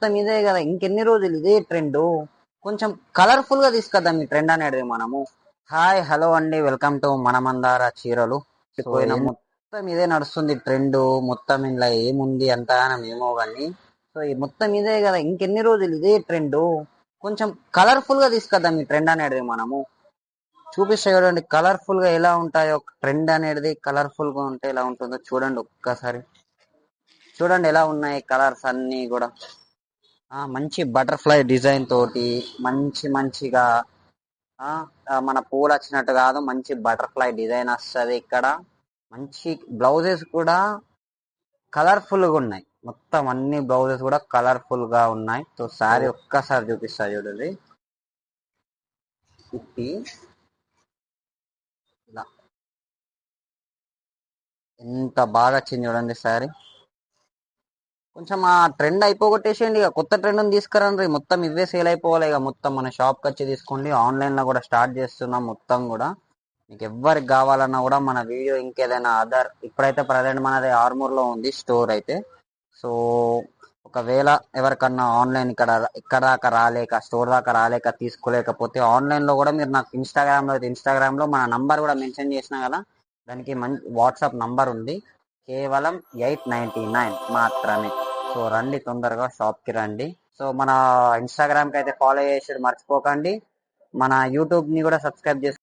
మొత్తం ఇదే కదా, ఇంకెన్ని రోజులు ఇదే ట్రెండ్. కొంచెం కలర్ఫుల్ గా తీసుకొద్దాం ఈ ట్రెండ్ అనేది మనము. హాయ్ హలో అండి, వెల్కమ్ టు మనమందార చీరలు. పోయిన మొత్తం ఇదే నడుస్తుంది ట్రెండ్. మొత్తం ఇంట్లో ఏముంది అంత ఏమో కానీ, సో ఈ మొత్తం ఇదే కదా, ఇంకెన్ని రోజులు ఇదే ట్రెండ్. కొంచెం కలర్ఫుల్ గా తీసుకొద్దాం ఈ ట్రెండ్ అనేది మనము. చూపిస్తా చూడండి కలర్ఫుల్ గా ఎలా ఉంటాయో. ట్రెండ్ అనేది కలర్ఫుల్ గా ఉంటే ఎలా ఉంటుందో చూడండి ఒక్కసారి. చూడండి ఎలా ఉన్నాయి కలర్స్ అన్ని కూడా. మంచి బటర్ఫ్లై డిజైన్ తోటి మంచిగా మన పూలు వచ్చినట్టు కాదు, మంచి బటర్ఫ్లై డిజైన్ వస్తుంది ఇక్కడ. మంచి బ్లౌజెస్ కూడా కలర్ఫుల్ గా ఉన్నాయి. మొత్తం అన్ని బ్లౌజెస్ కూడా కలర్ఫుల్ గా ఉన్నాయి. సో శారీ ఒక్కసారి చూపిస్తా చూడండి. ఇప్పి ఇలా ఎంత బాగా వచ్చింది చూడండి శారీ. కొంచెం ఆ ట్రెండ్ అయిపోగొట్టేసేయండి, ఇక కొత్త ట్రెండ్ తీసుకురండి. మొత్తం ఇవే సేల్ అయిపోవాలి ఇక. మొత్తం మన షాప్కి వచ్చి తీసుకోండి. ఆన్లైన్ లో కూడా స్టార్ట్ చేస్తున్నాం మొత్తం కూడా. మీకు ఎవరికి కావాలన్నా కూడా మన వీడియో ఇంకేదైనా అదర్, ఇప్పుడైతే ప్రజెంట్ మనది ఆర్మూర్ లో ఉంది స్టోర్ అయితే. సో ఒకవేళ ఎవరికన్నా ఆన్లైన్ ఇక్కడ దాకా రాలేక, స్టోర్ దాకా రాలేక, తీసుకోలేకపోతే ఆన్లైన్ లో కూడా మీరు నాకు ఇన్స్టాగ్రామ్ లో మన నంబర్ కూడా మెన్షన్ చేసినా కదా, దానికి మంచి వాట్సాప్ నంబర్ ఉంది. కేవలం 899 మాత్రమే. సో రండి, తొందరగా షాప్ కి రండి. సో మన ఇన్స్టాగ్రామ్ కి అయితే ఫాలో చేసి మర్చిపోకండి. మన యూట్యూబ్ ని కూడా సబ్స్క్రైబ్ చేసుకోండి.